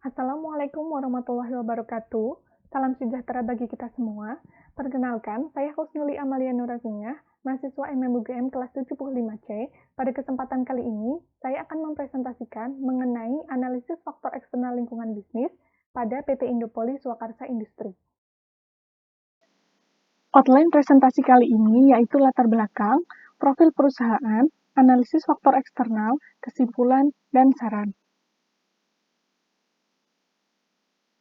Assalamualaikum warahmatullahi wabarakatuh. Salam sejahtera bagi kita semua. Perkenalkan, saya Husnuli Amalia Nurazinyah, mahasiswa MMUGM kelas 75C. Pada kesempatan kali ini, saya akan mempresentasikan mengenai analisis faktor eksternal lingkungan bisnis pada PT Indopoli Swakarsa Industri. Outline presentasi kali ini yaitu latar belakang, profil perusahaan, analisis faktor eksternal, kesimpulan, dan saran.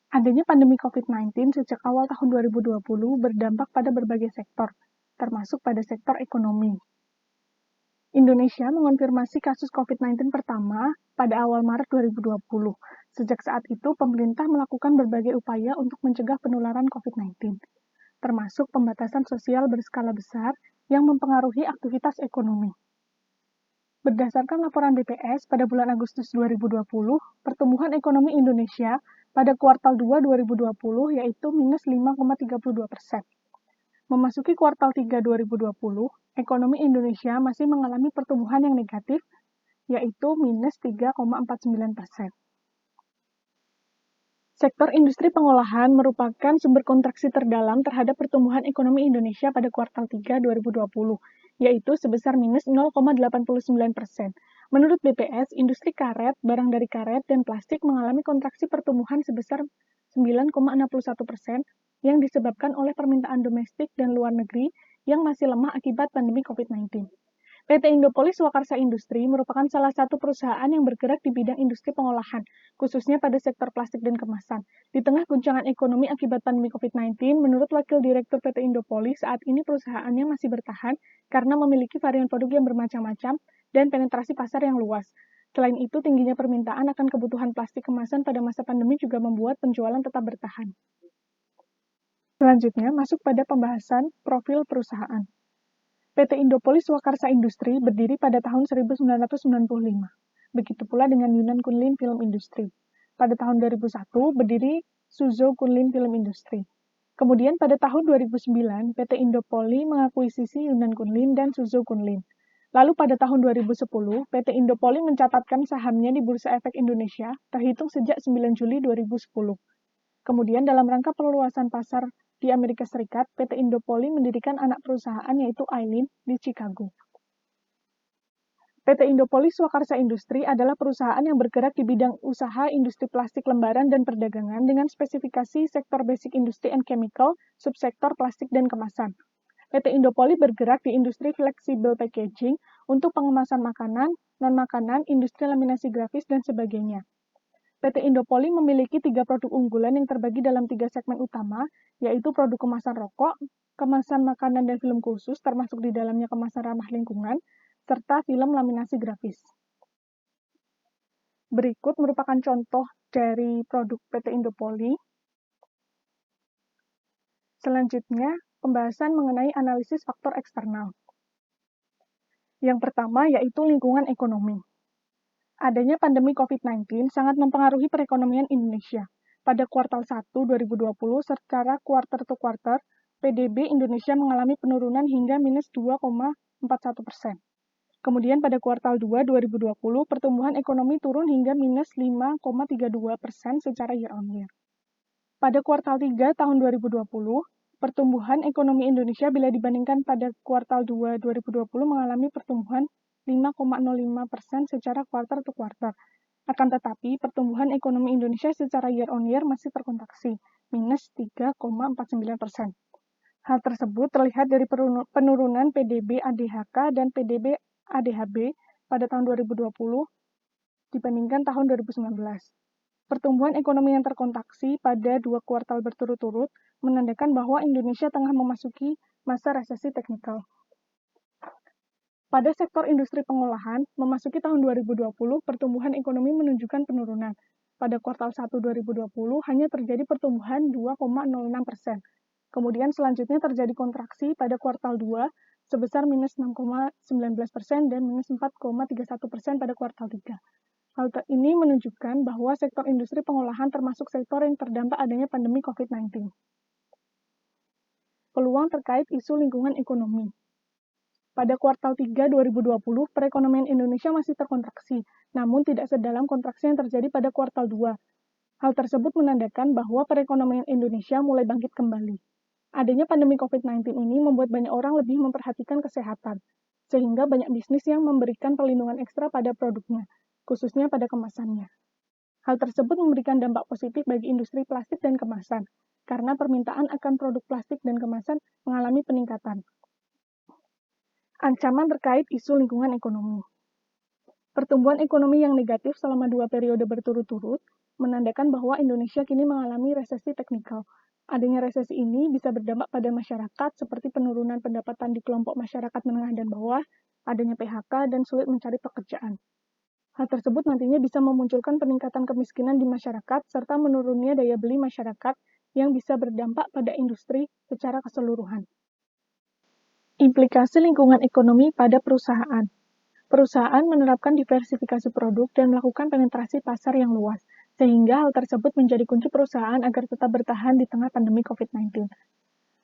Adanya pandemi COVID-19 sejak awal tahun 2020 berdampak pada berbagai sektor, termasuk pada sektor ekonomi. Indonesia mengonfirmasi kasus COVID-19 pertama pada awal Maret 2020. Sejak saat itu, pemerintah melakukan berbagai upaya untuk mencegah penularan COVID-19, termasuk pembatasan sosial berskala besar yang mempengaruhi aktivitas ekonomi. Berdasarkan laporan BPS pada bulan Agustus 2020, pertumbuhan ekonomi Indonesia pada kuartal 2 2020 yaitu minus 5,32%. Memasuki kuartal 3 2020, ekonomi Indonesia masih mengalami pertumbuhan yang negatif, yaitu minus 3,49%. Sektor industri pengolahan merupakan sumber kontraksi terdalam terhadap pertumbuhan ekonomi Indonesia pada kuartal 3 2020, yaitu sebesar minus 0,89%. Menurut BPS, industri karet, barang dari karet, dan plastik mengalami kontraksi pertumbuhan sebesar 9,61% yang disebabkan oleh permintaan domestik dan luar negeri yang masih lemah akibat pandemi COVID-19. PT Indopoli Swakarsa Industri merupakan salah satu perusahaan yang bergerak di bidang industri pengolahan, khususnya pada sektor plastik dan kemasan. Di tengah guncangan ekonomi akibat pandemi COVID-19, menurut Wakil Direktur PT Indopoli, saat ini perusahaannya masih bertahan karena memiliki varian produk yang bermacam-macam dan penetrasi pasar yang luas. Selain itu, tingginya permintaan akan kebutuhan plastik kemasan pada masa pandemi juga membuat penjualan tetap bertahan. Selanjutnya, masuk pada pembahasan profil perusahaan. PT Indopoli Swakarsa Industri berdiri pada tahun 1995. Begitu pula dengan Yunnan Kunlin Film Industri. Pada tahun 2001 berdiri Suzhou Kunlin Film Industri. Kemudian pada tahun 2009, PT Indopoli mengakuisisi Yunnan Kunlin dan Suzhou Kunlin. Lalu pada tahun 2010, PT Indopoli mencatatkan sahamnya di Bursa Efek Indonesia terhitung sejak 9 Juli 2010. Kemudian dalam rangka perluasan pasar di Amerika Serikat, PT Indopoli mendirikan anak perusahaan yaitu Ailin di Chicago. PT Indopoli Swakarsa Industri adalah perusahaan yang bergerak di bidang usaha industri plastik lembaran dan perdagangan dengan spesifikasi sektor basic industry and chemical, subsektor plastik dan kemasan. PT Indopoli bergerak di industri flexible packaging untuk pengemasan makanan, non-makanan, industri laminasi grafis, dan sebagainya. PT Indopoli memiliki 3 produk unggulan yang terbagi dalam 3 segmen utama, yaitu produk kemasan rokok, kemasan makanan dan film khusus, termasuk di dalamnya kemasan ramah lingkungan, serta film laminasi grafis. Berikut merupakan contoh dari produk PT Indopoli. Selanjutnya, pembahasan mengenai analisis faktor eksternal. Yang pertama yaitu lingkungan ekonomi. Adanya pandemi COVID-19 sangat mempengaruhi perekonomian Indonesia. Pada kuartal 1 2020, secara kuarter to kuarter, PDB Indonesia mengalami penurunan hingga minus 2,41%. Kemudian pada kuartal 2 2020, pertumbuhan ekonomi turun hingga minus 5,32% secara year on year. Pada kuartal 3 tahun 2020, pertumbuhan ekonomi Indonesia bila dibandingkan pada kuartal 2 2020 mengalami pertumbuhan 5,05% secara kuarter to kuarter. Akan tetapi, pertumbuhan ekonomi Indonesia secara year on year masih terkontraksi, minus 3,49%. Hal tersebut terlihat dari penurunan PDB ADHK dan PDB ADHB pada tahun 2020 dibandingkan tahun 2019. Pertumbuhan ekonomi yang terkontraksi pada 2 kuartal berturut-turut menandakan bahwa Indonesia tengah memasuki masa resesi teknikal. Pada sektor industri pengolahan, memasuki tahun 2020, pertumbuhan ekonomi menunjukkan penurunan. Pada kuartal 1 2020, hanya terjadi pertumbuhan 2,06%. Kemudian selanjutnya terjadi kontraksi pada kuartal 2 sebesar minus 6,19% dan minus 4,31% pada kuartal 3. Hal ini menunjukkan bahwa sektor industri pengolahan termasuk sektor yang terdampak adanya pandemi COVID-19. Peluang terkait isu lingkungan ekonomi. Pada kuartal 3 2020, perekonomian Indonesia masih terkontraksi, namun tidak sedalam kontraksi yang terjadi pada kuartal 2. Hal tersebut menandakan bahwa perekonomian Indonesia mulai bangkit kembali. Adanya pandemi COVID-19 ini membuat banyak orang lebih memperhatikan kesehatan, sehingga banyak bisnis yang memberikan perlindungan ekstra pada produknya, khususnya pada kemasannya. Hal tersebut memberikan dampak positif bagi industri plastik dan kemasan, karena permintaan akan produk plastik dan kemasan mengalami peningkatan. Ancaman terkait isu lingkungan ekonomi. Pertumbuhan ekonomi yang negatif selama 2 periode berturut-turut menandakan bahwa Indonesia kini mengalami resesi teknikal. Adanya resesi ini bisa berdampak pada masyarakat seperti penurunan pendapatan di kelompok masyarakat menengah dan bawah, adanya PHK, dan sulit mencari pekerjaan. Hal tersebut nantinya bisa memunculkan peningkatan kemiskinan di masyarakat serta menurunnya daya beli masyarakat yang bisa berdampak pada industri secara keseluruhan. Implikasi lingkungan ekonomi pada perusahaan. Perusahaan menerapkan diversifikasi produk dan melakukan penetrasi pasar yang luas, sehingga hal tersebut menjadi kunci perusahaan agar tetap bertahan di tengah pandemi COVID-19.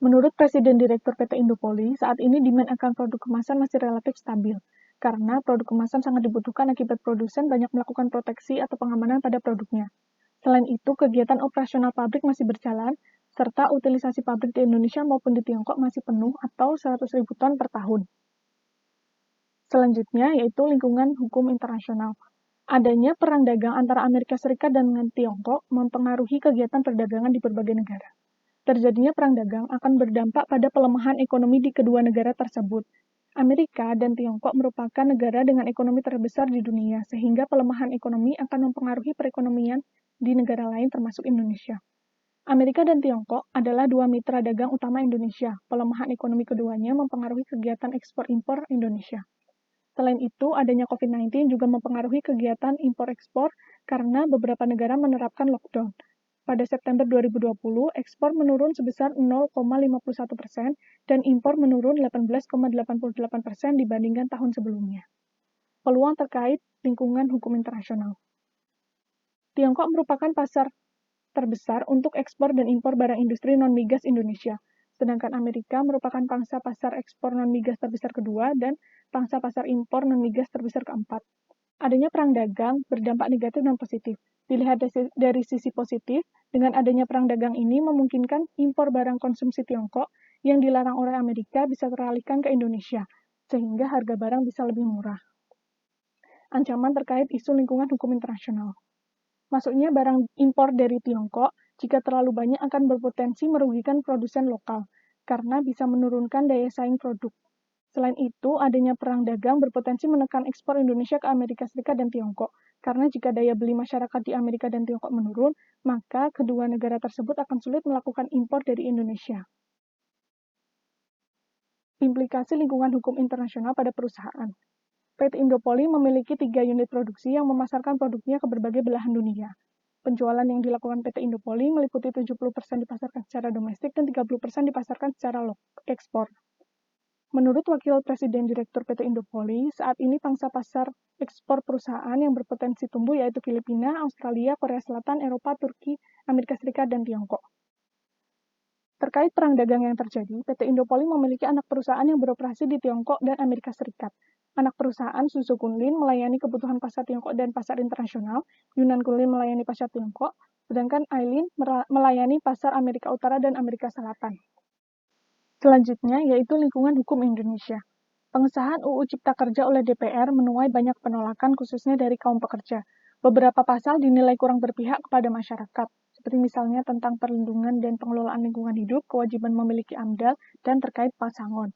Menurut Presiden Direktur PT Indopoli, saat ini demand akan produk kemasan masih relatif stabil, karena produk kemasan sangat dibutuhkan akibat produsen banyak melakukan proteksi atau pengamanan pada produknya. Selain itu, kegiatan operasional pabrik masih berjalan, serta utilisasi pabrik di Indonesia maupun di Tiongkok masih penuh atau 100.000 ton per tahun. Selanjutnya, yaitu lingkungan hukum internasional. Adanya perang dagang antara Amerika Serikat dan Tiongkok mempengaruhi kegiatan perdagangan di berbagai negara. Terjadinya perang dagang akan berdampak pada pelemahan ekonomi di kedua negara tersebut. Amerika dan Tiongkok merupakan negara dengan ekonomi terbesar di dunia, sehingga pelemahan ekonomi akan mempengaruhi perekonomian di negara lain termasuk Indonesia. Amerika dan Tiongkok adalah dua mitra dagang utama Indonesia. Pelemahan ekonomi keduanya mempengaruhi kegiatan ekspor-impor Indonesia. Selain itu, adanya COVID-19 juga mempengaruhi kegiatan impor-ekspor karena beberapa negara menerapkan lockdown. Pada September 2020, ekspor menurun sebesar 0,51% dan impor menurun 18,88% dibandingkan tahun sebelumnya. Peluang terkait lingkungan hukum internasional. Tiongkok merupakan pasar terbesar untuk ekspor dan impor barang industri non-migas Indonesia, sedangkan Amerika merupakan pangsa pasar ekspor non-migas terbesar kedua dan pangsa pasar impor non-migas terbesar keempat. Adanya perang dagang berdampak negatif dan positif. Dilihat dari sisi positif, dengan adanya perang dagang ini memungkinkan impor barang konsumsi Tiongkok yang dilarang oleh Amerika bisa teralihkan ke Indonesia, sehingga harga barang bisa lebih murah. Ancaman terkait isu lingkungan hukum internasional. Masuknya barang impor dari Tiongkok jika terlalu banyak akan berpotensi merugikan produsen lokal, karena bisa menurunkan daya saing produk. Selain itu, adanya perang dagang berpotensi menekan ekspor Indonesia ke Amerika Serikat dan Tiongkok, karena jika daya beli masyarakat di Amerika dan Tiongkok menurun, maka kedua negara tersebut akan sulit melakukan impor dari Indonesia. Implikasi lingkungan hukum internasional pada perusahaan. PT Indopoli memiliki 3 unit produksi yang memasarkan produknya ke berbagai belahan dunia. Penjualan yang dilakukan PT Indopoli meliputi 70% dipasarkan secara domestik dan 30% dipasarkan secara ekspor. Menurut Wakil Presiden Direktur PT Indopoli, saat ini pangsa pasar ekspor perusahaan yang berpotensi tumbuh yaitu Filipina, Australia, Korea Selatan, Eropa, Turki, Amerika Serikat, dan Tiongkok. Terkait perang dagang yang terjadi, PT Indopoli memiliki anak perusahaan yang beroperasi di Tiongkok dan Amerika Serikat. Anak perusahaan Suzu Kunlin melayani kebutuhan pasar Tiongkok dan pasar internasional, Yunnan Kunlin melayani pasar Tiongkok, sedangkan Ailin melayani pasar Amerika Utara dan Amerika Selatan. Selanjutnya, yaitu lingkungan hukum Indonesia. Pengesahan UU Cipta Kerja oleh DPR menuai banyak penolakan khususnya dari kaum pekerja. Beberapa pasal dinilai kurang berpihak kepada masyarakat, seperti misalnya tentang perlindungan dan pengelolaan lingkungan hidup, kewajiban memiliki AMDAL, dan terkait pasangon.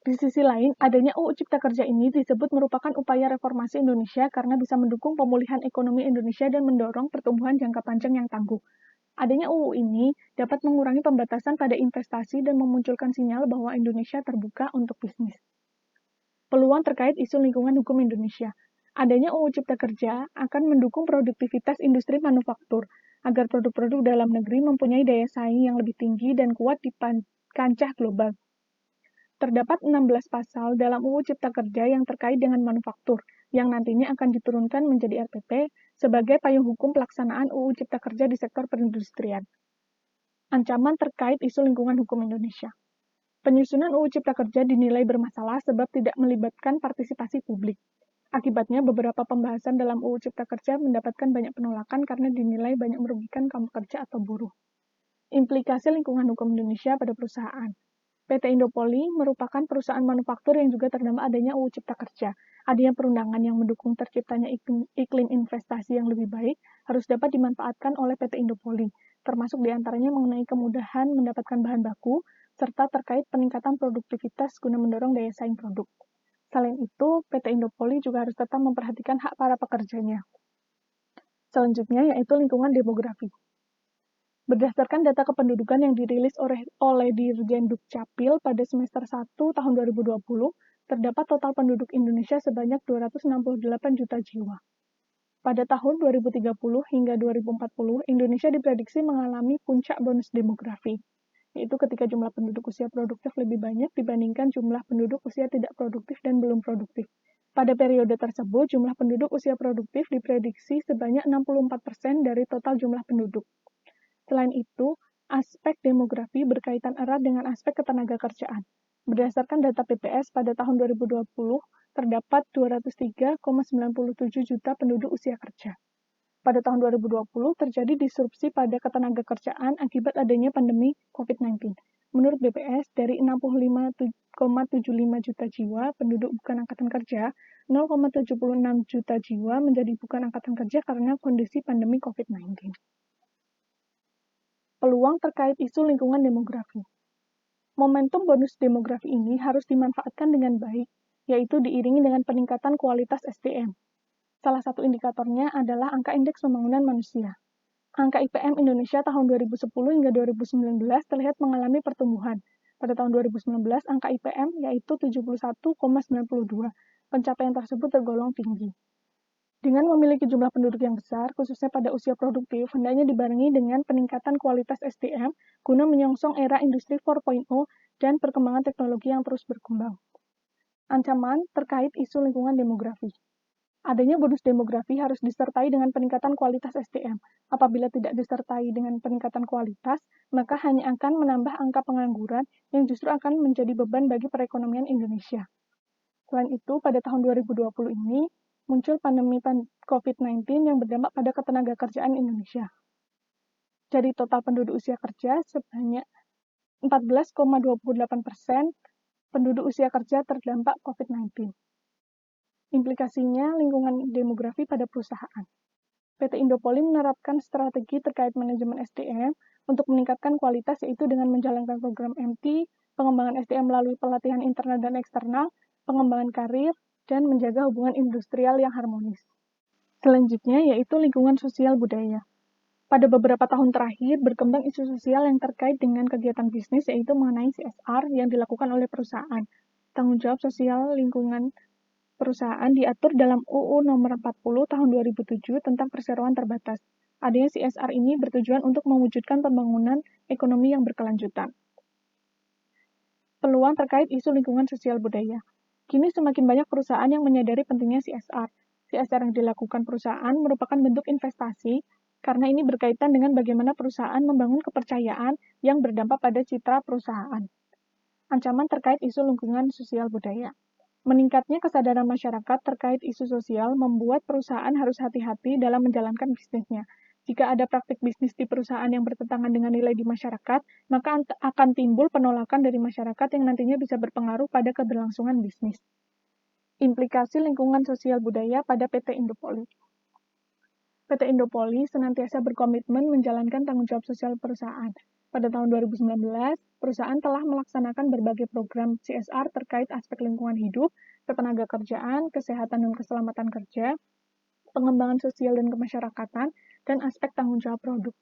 Di sisi lain, adanya UU Cipta Kerja ini disebut merupakan upaya reformasi Indonesia karena bisa mendukung pemulihan ekonomi Indonesia dan mendorong pertumbuhan jangka panjang yang tangguh. Adanya UU ini dapat mengurangi pembatasan pada investasi dan memunculkan sinyal bahwa Indonesia terbuka untuk bisnis. Peluang terkait isu lingkungan hukum Indonesia. Adanya UU Cipta Kerja akan mendukung produktivitas industri manufaktur agar produk-produk dalam negeri mempunyai daya saing yang lebih tinggi dan kuat di kancah global. Terdapat 16 pasal dalam UU Cipta Kerja yang terkait dengan manufaktur, yang nantinya akan diturunkan menjadi RPP sebagai payung hukum pelaksanaan UU Cipta Kerja di sektor perindustrian. Ancaman terkait isu lingkungan hukum Indonesia. Penyusunan UU Cipta Kerja dinilai bermasalah sebab tidak melibatkan partisipasi publik. Akibatnya, beberapa pembahasan dalam UU Cipta Kerja mendapatkan banyak penolakan karena dinilai banyak merugikan kaum pekerja atau buruh. Implikasi lingkungan hukum Indonesia pada perusahaan. PT Indopoli merupakan perusahaan manufaktur yang juga terdampak adanya UU Cipta Kerja. Adanya perundangan yang mendukung terciptanya iklim investasi yang lebih baik harus dapat dimanfaatkan oleh PT Indopoli, termasuk diantaranya mengenai kemudahan mendapatkan bahan baku, serta terkait peningkatan produktivitas guna mendorong daya saing produk. Selain itu, PT Indopoli juga harus tetap memperhatikan hak para pekerjanya. Selanjutnya yaitu lingkungan demografi. Berdasarkan data kependudukan yang dirilis oleh Dirjen Dukcapil pada semester 1 tahun 2020, terdapat total penduduk Indonesia sebanyak 268 juta jiwa. Pada tahun 2030 hingga 2040, Indonesia diprediksi mengalami puncak bonus demografi, yaitu ketika jumlah penduduk usia produktif lebih banyak dibandingkan jumlah penduduk usia tidak produktif dan belum produktif. Pada periode tersebut, jumlah penduduk usia produktif diprediksi sebanyak 64% dari total jumlah penduduk. Selain itu, aspek demografi berkaitan erat dengan aspek ketenagakerjaan. Berdasarkan data BPS pada tahun 2020, terdapat 203,97 juta penduduk usia kerja. Pada tahun 2020, terjadi disrupsi pada ketenagakerjaan akibat adanya pandemi COVID-19. Menurut BPS, dari 65,75 juta jiwa penduduk bukan angkatan kerja, 0,76 juta jiwa menjadi bukan angkatan kerja karena kondisi pandemi COVID-19. Peluang terkait isu lingkungan demografi. Momentum bonus demografi ini harus dimanfaatkan dengan baik, yaitu diiringi dengan peningkatan kualitas SDM. Salah satu indikatornya adalah angka indeks pembangunan manusia. Angka IPM Indonesia tahun 2010 hingga 2019 terlihat mengalami pertumbuhan. Pada tahun 2019, angka IPM yaitu 71,92. Pencapaian tersebut tergolong tinggi. Dengan memiliki jumlah penduduk yang besar, khususnya pada usia produktif, hendaknya dibarengi dengan peningkatan kualitas SDM guna menyongsong era industri 4.0 dan perkembangan teknologi yang terus berkembang. Ancaman terkait isu lingkungan demografi. Adanya bonus demografi harus disertai dengan peningkatan kualitas SDM. Apabila tidak disertai dengan peningkatan kualitas, maka hanya akan menambah angka pengangguran yang justru akan menjadi beban bagi perekonomian Indonesia. Selain itu, pada tahun 2020 ini, muncul pandemi COVID-19 yang berdampak pada ketenagakerjaan Indonesia. Dari total penduduk usia kerja, sebanyak 14,28% penduduk usia kerja terdampak COVID-19. Implikasinya lingkungan demografi pada perusahaan. PT Indopoli menerapkan strategi terkait manajemen SDM untuk meningkatkan kualitas yaitu dengan menjalankan program MT, pengembangan SDM melalui pelatihan internal dan eksternal, pengembangan karir, dan menjaga hubungan industrial yang harmonis. Selanjutnya yaitu lingkungan sosial budaya. Pada beberapa tahun terakhir, berkembang isu sosial yang terkait dengan kegiatan bisnis yaitu mengenai CSR yang dilakukan oleh perusahaan. Tanggung jawab sosial lingkungan perusahaan diatur dalam UU Nomor 40 Tahun 2007 tentang perseroan terbatas. Adanya CSR ini bertujuan untuk mewujudkan pembangunan ekonomi yang berkelanjutan. Peluang terkait isu lingkungan sosial budaya. Kini semakin banyak perusahaan yang menyadari pentingnya CSR. CSR yang dilakukan perusahaan merupakan bentuk investasi karena ini berkaitan dengan bagaimana perusahaan membangun kepercayaan yang berdampak pada citra perusahaan. Ancaman terkait isu lingkungan sosial budaya. Meningkatnya kesadaran masyarakat terkait isu sosial membuat perusahaan harus hati-hati dalam menjalankan bisnisnya. Jika ada praktik bisnis di perusahaan yang bertentangan dengan nilai di masyarakat, maka akan timbul penolakan dari masyarakat yang nantinya bisa berpengaruh pada keberlangsungan bisnis. Implikasi lingkungan sosial budaya pada PT Indopoli. PT Indopoli senantiasa berkomitmen menjalankan tanggung jawab sosial perusahaan. Pada tahun 2019, perusahaan telah melaksanakan berbagai program CSR terkait aspek lingkungan hidup, ketenagakerjaan, kesehatan dan keselamatan kerja, pengembangan sosial dan kemasyarakatan, dan aspek tanggung jawab produk.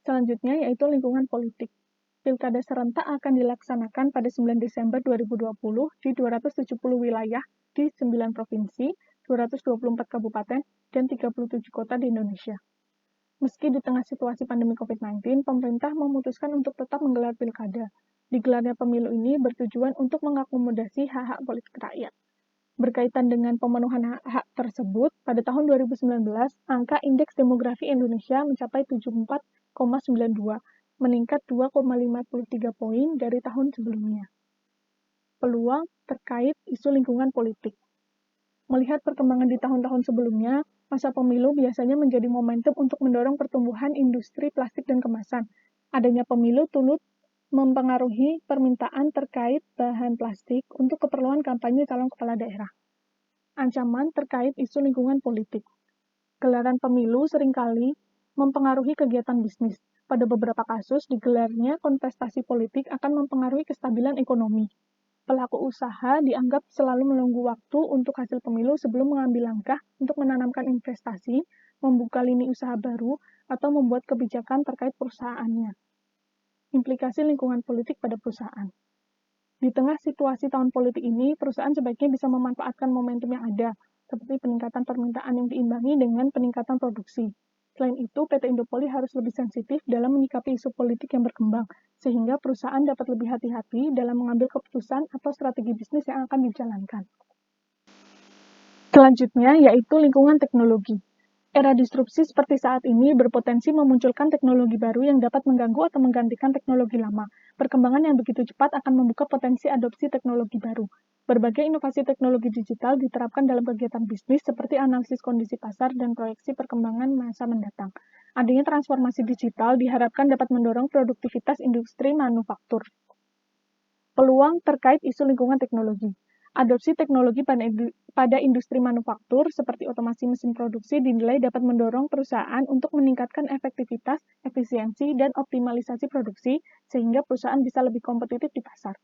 Selanjutnya yaitu lingkungan politik. Pilkada serentak akan dilaksanakan pada 9 Desember 2020 di 270 wilayah di 9 provinsi, 224 kabupaten, dan 37 kota di Indonesia. Meski di tengah situasi pandemi COVID-19, pemerintah memutuskan untuk tetap menggelar pilkada. Digelarnya pemilu ini bertujuan untuk mengakomodasi hak-hak politik rakyat. Berkaitan dengan pemenuhan hak tersebut, pada tahun 2019, angka indeks demografi Indonesia mencapai 74,92, meningkat 2,53 poin dari tahun sebelumnya. Peluang terkait isu lingkungan politik. Melihat perkembangan di tahun-tahun sebelumnya, masa pemilu biasanya menjadi momentum untuk mendorong pertumbuhan industri plastik dan kemasan. Adanya pemilu turut mempengaruhi permintaan terkait bahan plastik untuk keperluan kampanye calon kepala daerah. Ancaman terkait isu lingkungan politik. Gelaran pemilu seringkali mempengaruhi kegiatan bisnis. Pada beberapa kasus, digelarnya kontestasi politik akan mempengaruhi kestabilan ekonomi. Pelaku usaha dianggap selalu menunggu waktu untuk hasil pemilu sebelum mengambil langkah untuk menanamkan investasi, membuka lini usaha baru, atau membuat kebijakan terkait perusahaannya. Implikasi lingkungan politik pada perusahaan. Di tengah situasi tahun politik ini, perusahaan sebaiknya bisa memanfaatkan momentum yang ada, seperti peningkatan permintaan yang diimbangi dengan peningkatan produksi. Selain itu, PT Indopoli harus lebih sensitif dalam menyikapi isu politik yang berkembang, sehingga perusahaan dapat lebih hati-hati dalam mengambil keputusan atau strategi bisnis yang akan dijalankan. Selanjutnya, yaitu lingkungan teknologi. Era disrupsi seperti saat ini berpotensi memunculkan teknologi baru yang dapat mengganggu atau menggantikan teknologi lama. Perkembangan yang begitu cepat akan membuka potensi adopsi teknologi baru. Berbagai inovasi teknologi digital diterapkan dalam kegiatan bisnis seperti analisis kondisi pasar dan proyeksi perkembangan masa mendatang. Adanya transformasi digital diharapkan dapat mendorong produktivitas industri manufaktur. Peluang terkait isu lingkungan teknologi. Adopsi teknologi pada industri manufaktur seperti otomasi mesin produksi dinilai dapat mendorong perusahaan untuk meningkatkan efektivitas, efisiensi, dan optimalisasi produksi sehingga perusahaan bisa lebih kompetitif di pasar.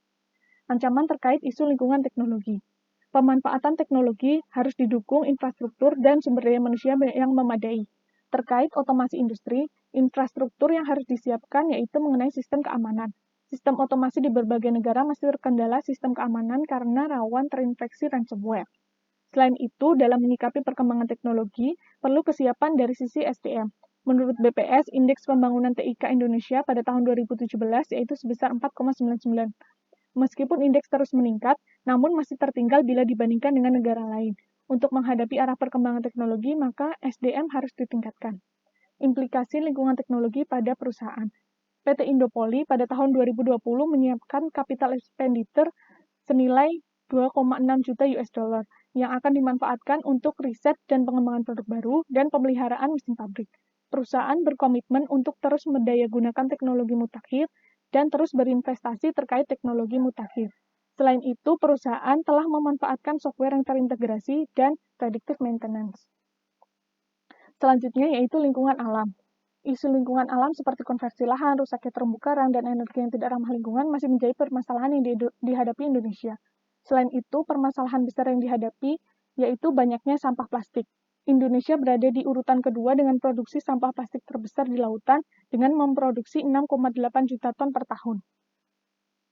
Ancaman terkait isu lingkungan teknologi. Pemanfaatan teknologi harus didukung infrastruktur dan sumber daya manusia yang memadai. Terkait otomasi industri, infrastruktur yang harus disiapkan yaitu mengenai sistem keamanan. Sistem otomasi di berbagai negara masih terkendala sistem keamanan karena rawan terinfeksi ransomware. Selain itu, dalam menyikapi perkembangan teknologi, perlu kesiapan dari sisi SDM. Menurut BPS, Indeks Pembangunan TIK Indonesia pada tahun 2017 yaitu sebesar 4,99. Meskipun indeks terus meningkat, namun masih tertinggal bila dibandingkan dengan negara lain. Untuk menghadapi arah perkembangan teknologi, maka SDM harus ditingkatkan. Implikasi lingkungan teknologi pada perusahaan. PT Indopoli pada tahun 2020 menyiapkan capital expenditure senilai 2,6 juta US dollar yang akan dimanfaatkan untuk riset dan pengembangan produk baru dan pemeliharaan mesin pabrik. Perusahaan berkomitmen untuk terus mendayagunakan teknologi mutakhir dan terus berinvestasi terkait teknologi mutakhir. Selain itu, perusahaan telah memanfaatkan software yang terintegrasi dan predictive maintenance. Selanjutnya yaitu lingkungan alam. Isu lingkungan alam seperti konversi lahan, rusaknya terumbu karang, dan energi yang tidak ramah lingkungan masih menjadi permasalahan yang dihadapi Indonesia. Selain itu, permasalahan besar yang dihadapi yaitu banyaknya sampah plastik. Indonesia berada di urutan kedua dengan produksi sampah plastik terbesar di lautan dengan memproduksi 6,8 juta ton per tahun.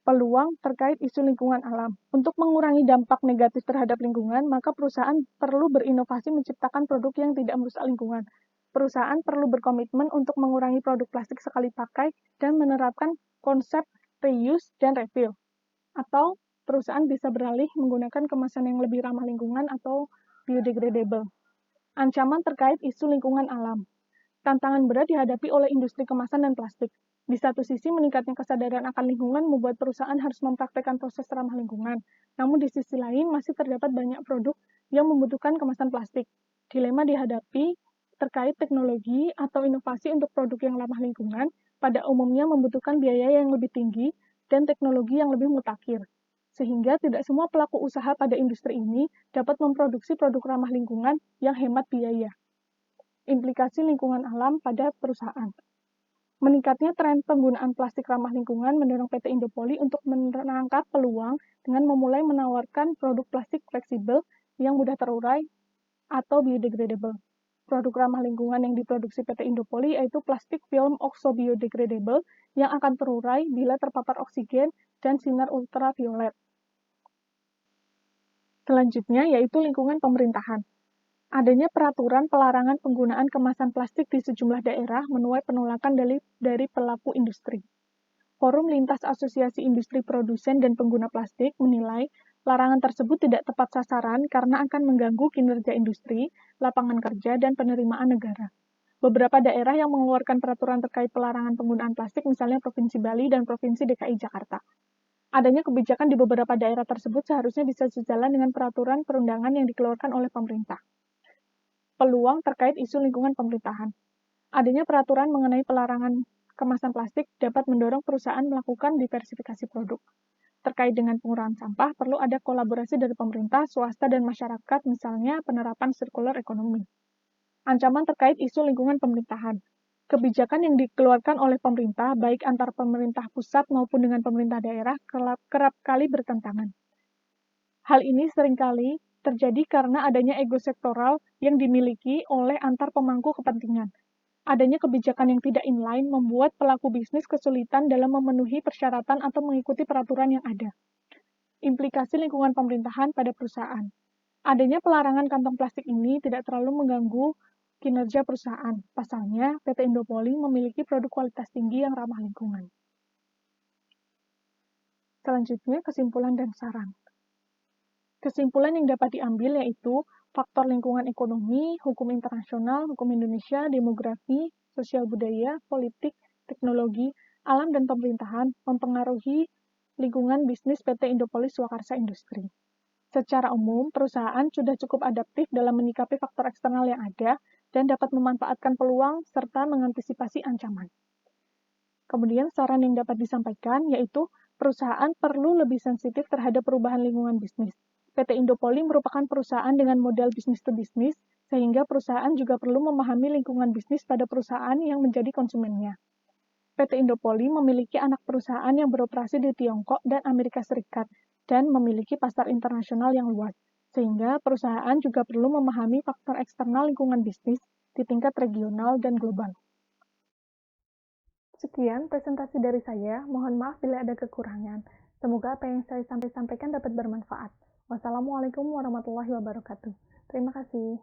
Peluang terkait isu lingkungan alam. Untuk mengurangi dampak negatif terhadap lingkungan, maka perusahaan perlu berinovasi menciptakan produk yang tidak merusak lingkungan. Perusahaan perlu berkomitmen untuk mengurangi produk plastik sekali pakai dan menerapkan konsep reuse dan refill. Atau perusahaan bisa beralih menggunakan kemasan yang lebih ramah lingkungan atau biodegradable. Ancaman terkait isu lingkungan alam. Tantangan berat dihadapi oleh industri kemasan dan plastik. Di satu sisi, meningkatnya kesadaran akan lingkungan membuat perusahaan harus mempraktekkan proses ramah lingkungan. Namun di sisi lain, masih terdapat banyak produk yang membutuhkan kemasan plastik. Dilema dihadapi terkait teknologi atau inovasi untuk produk yang ramah lingkungan, pada umumnya membutuhkan biaya yang lebih tinggi dan teknologi yang lebih mutakhir. Sehingga tidak semua pelaku usaha pada industri ini dapat memproduksi produk ramah lingkungan yang hemat biaya. Implikasi lingkungan alam pada perusahaan. Meningkatnya tren penggunaan plastik ramah lingkungan mendorong PT Indopoli untuk menangkap peluang dengan memulai menawarkan produk plastik fleksibel yang mudah terurai atau biodegradable. Produk ramah lingkungan yang diproduksi PT Indopoli yaitu plastik film oxo-biodegradable yang akan terurai bila terpapar oksigen dan sinar ultraviolet. Selanjutnya yaitu lingkungan pemerintahan. Adanya peraturan pelarangan penggunaan kemasan plastik di sejumlah daerah menuai penolakan dari pelaku industri. Forum Lintas Asosiasi Industri Produsen dan Pengguna Plastik menilai larangan tersebut tidak tepat sasaran karena akan mengganggu kinerja industri, lapangan kerja, dan penerimaan negara. Beberapa daerah yang mengeluarkan peraturan terkait pelarangan penggunaan plastik, misalnya Provinsi Bali dan Provinsi DKI Jakarta. Adanya kebijakan di beberapa daerah tersebut seharusnya bisa sejalan dengan peraturan perundangan yang dikeluarkan oleh pemerintah. Peluang terkait isu lingkungan pemerintahan. Adanya peraturan mengenai pelarangan kemasan plastik dapat mendorong perusahaan melakukan diversifikasi produk. Terkait dengan pengurangan sampah, perlu ada kolaborasi dari pemerintah, swasta, dan masyarakat, misalnya penerapan circular economy. Ancaman terkait isu lingkungan pemerintahan. Kebijakan yang dikeluarkan oleh pemerintah, baik antar pemerintah pusat maupun dengan pemerintah daerah, kerap kali bertentangan. Hal ini seringkali terjadi karena adanya ego sektoral yang dimiliki oleh antar pemangku kepentingan. Adanya kebijakan yang tidak inline membuat pelaku bisnis kesulitan dalam memenuhi persyaratan atau mengikuti peraturan yang ada. Implikasi lingkungan pemerintahan pada perusahaan. Adanya pelarangan kantong plastik ini tidak terlalu mengganggu kinerja perusahaan. Pasalnya, PT Indopoli memiliki produk kualitas tinggi yang ramah lingkungan. Selanjutnya, kesimpulan dan saran. Kesimpulan yang dapat diambil yaitu faktor lingkungan ekonomi, hukum internasional, hukum Indonesia, demografi, sosial budaya, politik, teknologi, alam dan pemerintahan mempengaruhi lingkungan bisnis PT Indopoli Swakarsa Industri. Secara umum, perusahaan sudah cukup adaptif dalam menyikapi faktor eksternal yang ada dan dapat memanfaatkan peluang serta mengantisipasi ancaman. Kemudian, saran yang dapat disampaikan yaitu perusahaan perlu lebih sensitif terhadap perubahan lingkungan bisnis. PT Indopoli merupakan perusahaan dengan model bisnis to bisnis, sehingga perusahaan juga perlu memahami lingkungan bisnis pada perusahaan yang menjadi konsumennya. PT Indopoli memiliki anak perusahaan yang beroperasi di Tiongkok dan Amerika Serikat, dan memiliki pasar internasional yang luas, sehingga perusahaan juga perlu memahami faktor eksternal lingkungan bisnis di tingkat regional dan global. Sekian presentasi dari saya, mohon maaf bila ada kekurangan. Semoga apa yang saya sampaikan dapat bermanfaat. Wassalamualaikum warahmatullahi wabarakatuh. Terima kasih.